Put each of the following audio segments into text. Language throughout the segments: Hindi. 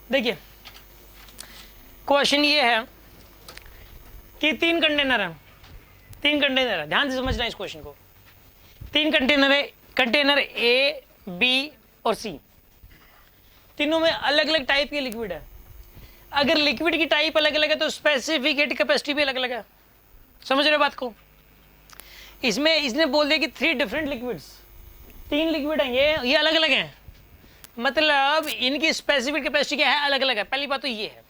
देखिए क्वेश्चन ये है कि 3 कंटेनर है, 3 कंटेनर है, ध्यान से समझना इस क्वेश्चन को। 3 कंटेनर है, कंटेनर ए, बी और सी, तीनों में अलग अलग टाइप के लिक्विड है। अगर लिक्विड की टाइप अलग अलग है तो स्पेसिफिक हीट कैपेसिटी भी अलग अलग है। समझ रहे बात को? इसमें इसने बोल दिया कि 3 डिफरेंट लिक्विड्स, 3 लिक्विड हैं, ये अलग अलग हैं, मतलब इनकी स्पेसिफिक कैपेसिटी क्या है, अलग अलग है। पहली बात तो ये है,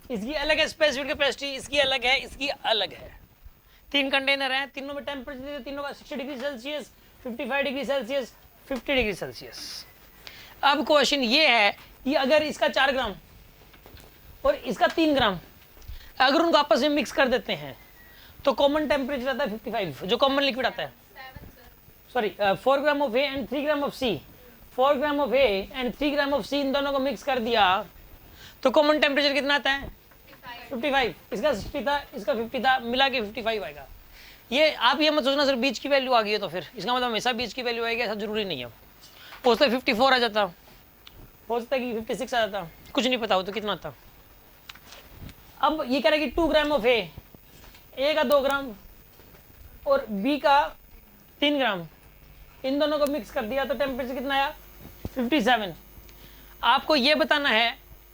इसकी अलग है स्पेसिफिक कैपेसिटी, इसकी अलग है, इसकी अलग है। 3 कंटेनर हैं, तीनों में टेम्परेचर तीनों का 60 degree Celsius, 55 degree Celsius, 50 degree Celsius. अब क्वेश्चन ये है कि अगर इसका 4 ग्राम और इसका 3 ग्राम अगर उनको आपस में मिक्स कर देते हैं तो कॉमन टेम्परेचर आता है 55, जो कॉमन लिक्विड आता है। Sorry, 4 gram of A and 3 gram of C, 4 gram of A and 3 gram of C, इन दोनों को मिक्स कर दिया तो कॉमन टेम्परेचर कितना आता है 55। इसका 60 था, इसका 50 था, मिला के 55 आएगा। ये आप ये मत सोचना सर बीच की वैल्यू आ गई है तो फिर इसका मतलब हमेशा बीच की वैल्यू आएगी, ऐसा जरूरी नहीं है। हो सकता है 54 आ जाता, हो सकता है कि 56 आ जाता, कुछ नहीं पता हो तो कितना आता। अब ये कह रहा है कि 2 ग्राम ऑफ ए का 2 ग्राम और बी का 3 ग्राम, इन दोनों को मिक्स कर दिया तो टेम्परेचर कितना आया 57। आपको ये बताना है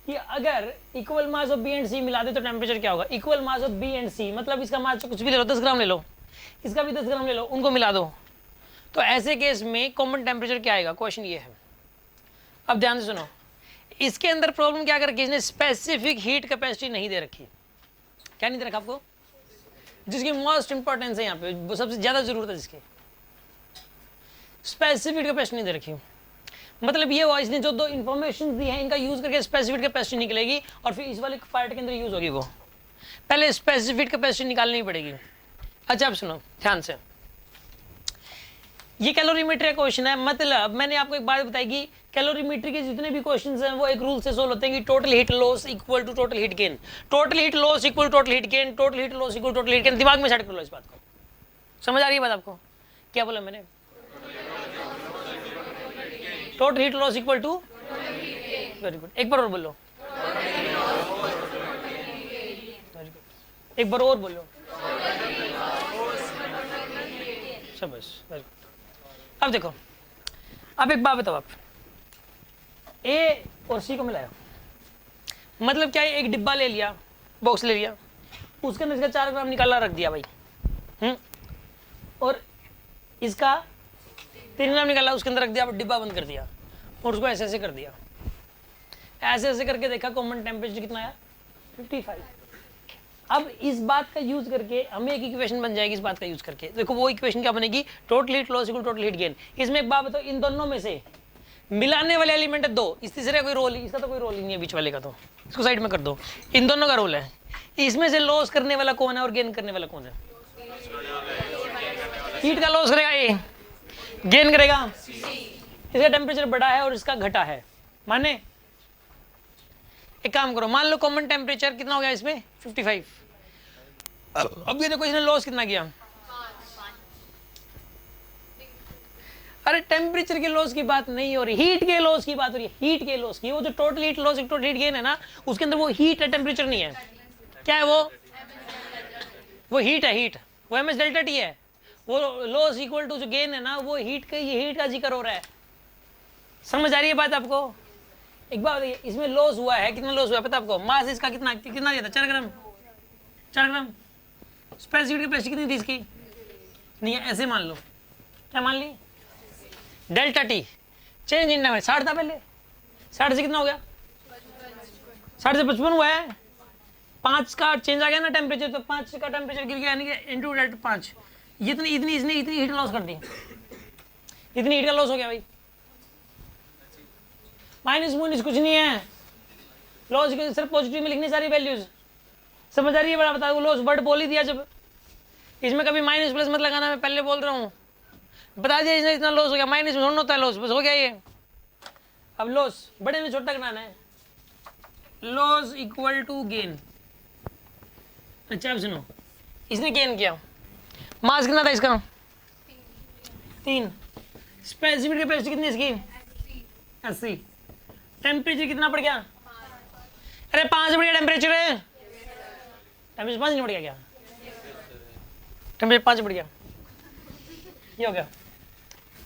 कि अगर equal mass of B and C मिला दे तो टेम्परेचर क्या होगा। Equal mass of B and C मतलब इसका मास कुछ भी ले लो, 10 ग्राम ले लो, इसका भी 10 ग्राम ले लो, उनको मिला दो तो ऐसे केस में कॉमन टेम्परेचर क्या आएगा। क्वेश्चन ये है, अब ध्यान से सुनो। इसके अंदर प्रॉब्लम क्या कर रखी है, इसने स्पेसिफिक हीट कैपेसिटी नहीं दे रखी। क्या नहीं दे रखा आपको, जिसकी मोस्ट इंपॉर्टेंस है यहाँ पे, सबसे ज्यादा जरूरत है जिसकी, स्पेसिफिक कैपेसिटी नहीं दे रखी। मतलब ये हुआ इसने जो 2 इंफॉर्मेशन दी है इनका यूज करके स्पेसिफिक कैपेसिटी निकलेगी और फिर इस वाले पार्ट के अंदर यूज होगी। वो पहले स्पेसिफिक कैपेसिटी निकालनी पड़ेगी। अच्छा अब सुनो ध्यान से, ये कैलोरीमेट्री का क्वेश्चन है। मतलब मैंने आपको एक बात बताई कि कैलोरीमेट्री के जितने भी क्वेश्चंस हैं वो एक रूल से सोल्व होते हैं कि total heat loss equal to total heat gain, total heat loss equal total heat gain, total heat loss equal total heat gain. दिमाग में सेट कर लो इस बात को। समझ आ रही है बात आपको? क्या बोला मैंने? Total heat loss equal to, very good, एक बार और बोलो, एक बार और बोलो, शाबाश, वेरी गुड। अब देखो, अब एक बात बताओ, आप ए और सी को मिलाया, मतलब क्या है, एक डिब्बा ले लिया, बॉक्स ले लिया, उसके अंदर इसका 4 ग्राम निकाला रख दिया भाई, और इसका 3 ग्राम निकाला उसके अंदर रख दिया, डिब्बा बंद कर दिया और उसको ऐसे ऐसे कर दिया, ऐसे ऐसे करके देखा कॉमन टेम्परेचर कितना आया 55। अब इस बात का यूज करके हमें एक इक्वेशन बन जाएगी। इस बात का यूज करके देखो वो इक्वेशन क्या बनेगी, total heat loss equal total heat gain. इसमें एक बात बताओ, इन दोनों में से मिलाने वाले एलिमेंट है 2, इस तीसरे कोई रोल, इसका तो कोई रोल ही नहीं है बीच वाले का, तो इसको साइड में कर दो। इन दोनों का रोल है। इसमें से लॉस करने वाला कौन है और गेन करने वाला कौन है? हीट का लॉस करेगा ए, गेन करेगा, इसका टेम्परेचर बढ़ा है और इसका घटा है। माने एक काम करो, मान लो कॉमन टेम्परेचर कितना हो गया इसमें 55। अब ये देखो इसने लॉस कितना किया, अरे टेम्परेचर के लॉस की बात नहीं हो रही, हीट के लॉस की बात हो रही है, हीट के लॉस की। वो जो total heat loss total heat gain है ना, उसके अंदर वो हीट है, टेम्परेचर नहीं है। क्या है वो हीट है, हीट, वो एमएस डेल्टा टी है। वो लॉस इक्वल टू जो गेन है ना, वो हीट का जिक्र हो रहा है। समझ आ रही है बात आपको? एक बात बताइए, इसमें लॉस हुआ है, कितना लॉस हुआ है पता आपको? मास इसका कितना कितना दिया था, 4 ग्राम, 4 ग्राम। स्पेसिफिक कैपेसिटी कितनी थी इसकी? नहीं है, ऐसे मान लो, क्या मान ली, डेल्टा टी चेंज इन में 60 था पहले, 60 से कितना हो गया, 60 से 55 हुआ है, 5 का चेंज आ गया ना टेम्परेचर, तो 5 का टेम्परेचर गिर गया, यानी कि इंटू डेल्टा 5, इतनी हीट लॉस कर दी, इतनी हीट का लॉस हो गया भाई। माइनस माइनस कुछ नहीं है, लॉस के सिर्फ पॉजिटिव में लिखनी सारी वैल्यूज। समझ आ रही है? बड़ा बताओ, लॉस वर्ड बोल ही दिया जब, इसमें कभी माइनस प्लस मत लगाना, मैं पहले बोल रहा हूँ, बता दिया इसने इतना लॉस हो गया, माइनस में होता है लॉस, बस हो गया ये। अब लॉस बड़े में छोटा बनाना है, लॉस इक्वल टू गेन। अच्छा अब सुनो, इसने गेन किया, मास कितना था इसका 3, स्पेसिफिक कैपेसिटी कितनी इसकी 80, टेम्परेचर कितना पड़ गया अरे 5 से बढ़ गया टेम्परेचर है, टेम्परेचर 5 नहीं बढ़ गया क्या? टेम्परेचर 5 बढ़ गया, ये हो गया।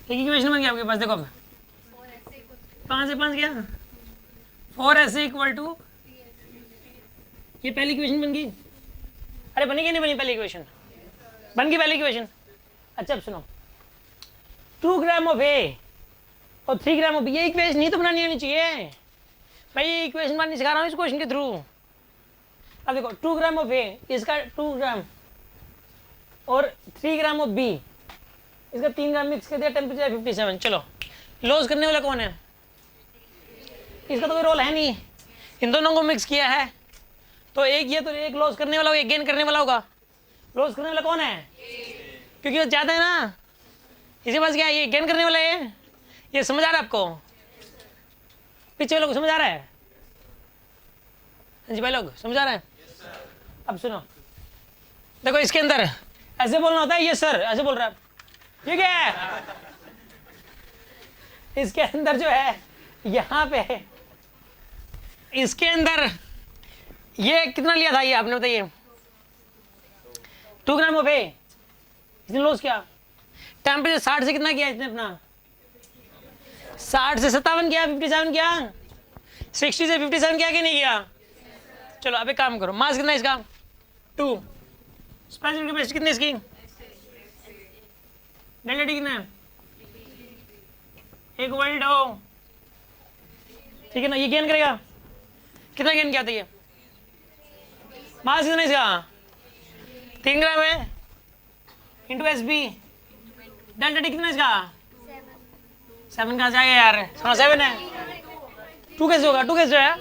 एक इक्वेशन बन गया आपके पास, देखो अब 5 से 5 गया 4s इक्वल टू, ये पहली इक्वेशन बन गई। अरे बनी क्या नहीं बनी? पहली इक्वेशन बन गई, पहली इक्वेशन। अच्छा अब सुनो, 2 ग्राम ऑफ ए और 3 ग्राम ऑफ बी, ये इक्वेशन नहीं तो बनानी आनी चाहिए भाई, ये इक्वेशन बनानी सिखा रहा हूँ इस क्वेश्चन के थ्रू। अब देखो 2 ग्राम ऑफ ए, इसका 2 ग्राम और 3 ग्राम ऑफ बी, इसका 3 ग्राम मिक्स कर दिया, टेम्परेचर 57। चलो लॉस करने वाला कौन है? इसका तो कोई रोल है नहीं, इन दोनों को मिक्स किया है तो एक ये तो एक लॉस करने वाला होगा, एक गेन करने वाला होगा। लॉस करने वाला कौन है? क्योंकि वो ज्यादा है ना, इसके पास क्या है? ये गेन करने वाला है। ये समझ आ रहा है आपको? पीछे वालों को समझ आ रहा है? हाँ जी भाई लोग समझ आ रहा है? अब सुनो, देखो इसके अंदर ऐसे बोलना होता है, ये सर ऐसे बोल रहा है, ये क्या है? इसके अंदर जो है यहाँ पे, इसके अंदर ये कितना लिया था ये आपने बताइए? 2 ग्राम ऑफ ए, इसने लॉस किया। टेम्परेचर 60 से कितना किया इसने अपना? 60 से 57 किया, 57 किया, 60 से 57 किया कि नहीं किया? चलो अब एक काम करो, मास कितना इसका? 2, स्पेसिफिक कैपेसिटी कितनी इसकी? डेल्टा टी कितना है? एक वोल्ट हो, ठीक है ना? ये गेन करेगा, कितना गेन किया था ये? मास कितना इसका? 3 ग्राम है, into S B, delta T कितना इसका? 7 कहाँ से आ गया यार? 7 है, 2 कैसे होगा? 2 कैसे है?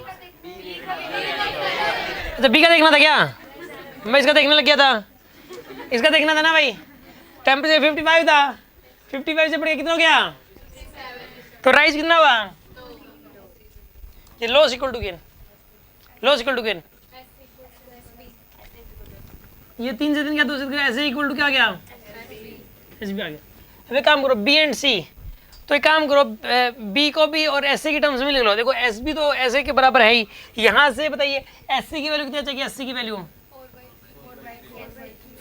अच्छा बी का देखना था क्या? मैं इसका देखने लग गया था, इसका देखना था ना भाई। टेम्परेचर 55 था, 55 से बढ़ के कितना हो गया? तो राइज कितना हुआ? ये loss equal to gain, loss equal to gain, ये 3 से 3 क्या, 2 से 3 ऐसे इक्वल टू क्या आ गया? एस बी आ गया। अब एक काम करो, बी एंड सी, तो एक काम करो बी को भी और एस सी की टर्म्स में लिख लो। देखो एस बी तो एस ए के बराबर है ही, यहाँ से बताइए एस सी की वैल्यू कितनी चाहिए? एस सी की वैल्यू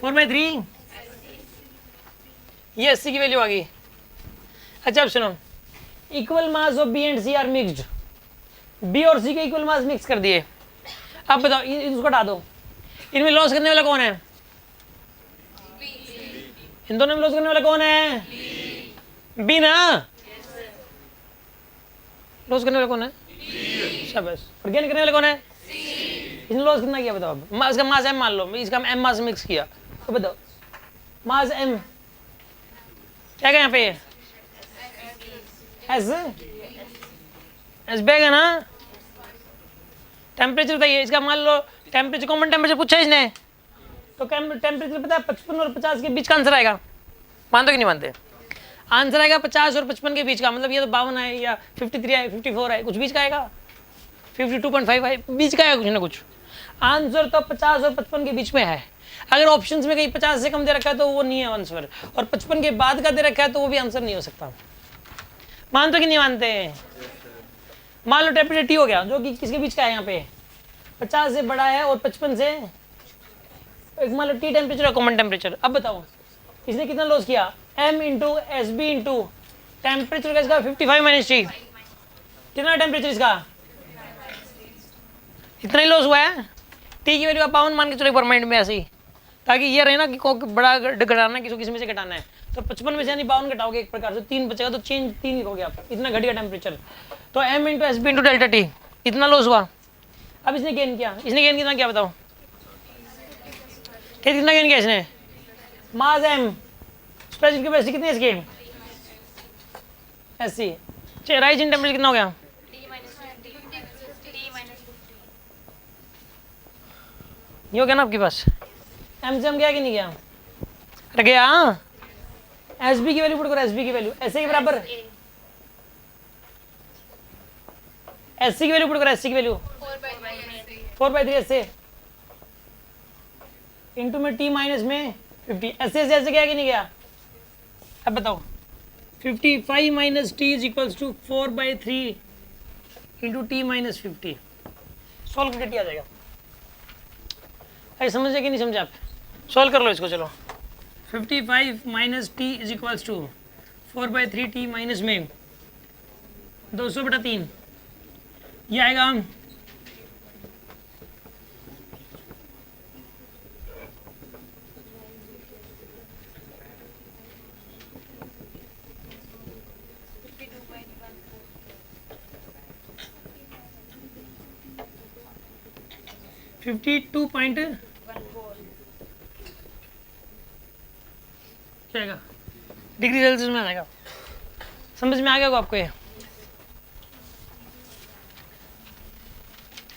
4/3, ये एस सी की वैल्यू आ गई। अच्छा अब सुनो, equal mass of B and C are mixed, B और सी के इक्वल मास मिक्स कर दिए। अब बताओ इसको हटा दो, इनमें लॉस करने वाला कौन है? इन दोनों में लॉस करने वाला कौन है? बी ना? लॉस करने वाला कौन है? शाबाश। और गेन करने वाला कौन है? इसने लॉस कितना किया बताओ? अब इसका मास एम मान लो, इसका एम मास मिक्स किया, तो बताओ मास एम क्या क्या यहाँ पे? एस एस बैग है ना? टेम्परेचर बताइए इसका, मान लो टेम्परेचर, कॉमन टेम्परेचर पूछा इसने, तो टेम्परेचर पता है 55 और 50 के बीच का आंसर आएगा। मानते कि नहीं मानते? आंसर आएगा 50 और 55 के बीच का, मतलब ये तो 52 है या 53 है, 54 है, कुछ बीच का आएगा, 52.5 है, बीच का है कुछ ना कुछ। आंसर तो 50 और 55 के बीच में है। अगर ऑप्शंस में कहीं 50 से कम दे रखा है तो वो नहीं है आंसर, और 55 के बाद का दे रखा है तो वो भी आंसर नहीं हो सकता। मानते कि नहीं मानते? मान लो टेम्परेचर टी हो गया, जो कि किसके बीच का है? यहाँ पे 50 से बड़ा है और 55 से, एक मान लो टी टेम्परेचर है, कॉमन टेम्परेचर। अब बताओ इसने कितना लॉस किया? m into S B into temperature का इसका 55 माइनस टी, कितना टेम्परेचर इसका? इतना ही लॉस हुआ है। टी की वैल्यू आप 52 मान के चलो एक बार माइंड में ऐसे ही, ताकि ये रहे ना कि को बड़ा घटाना है, किसी में से घटाना है, तो 55 में से यानी 52 घटाओगे एक प्रकार से, 3 बचेगा, तो चेंज 3 लिखोगे आप, इतना घट गया टेम्परेचर। तो m into S B into delta T, इतना लॉस हुआ। अब इसने गेन किया, इसने गेन कितना क्या बताओ? कितना गेन किया इसने? मास एम, स्पेसिफिक कैपेसिटी कितनी है इसकी? S C, rise in temperature कितना हो गया? ये हो गया ना आपके पास? एम से एम गया कि नहीं गया? अरे गया। एस बी की वैल्यू पुट करो, एस बी की वैल्यू एस सी के बराबर, एस सी की वैल्यू पुट करो, एस सी की वैल्यू 4/3 एस से इंटू में टी माइनस में 50, ऐसे ऐसे गया कि नहीं गया? अब बताओ 55 minus T is equals to 4/3 into T minus 50। Solve करके टी आ जाएगा। अरे समझे कि नहीं समझे आप? सॉल्व कर लो इसको। चलो 55 minus T is equals to 4/3 t minus में 200/3 ये आएगा 52 पॉइंट क्या आएगा डिग्री सेल्सियस में आ जाएगा। समझ में आ गया आपको ये?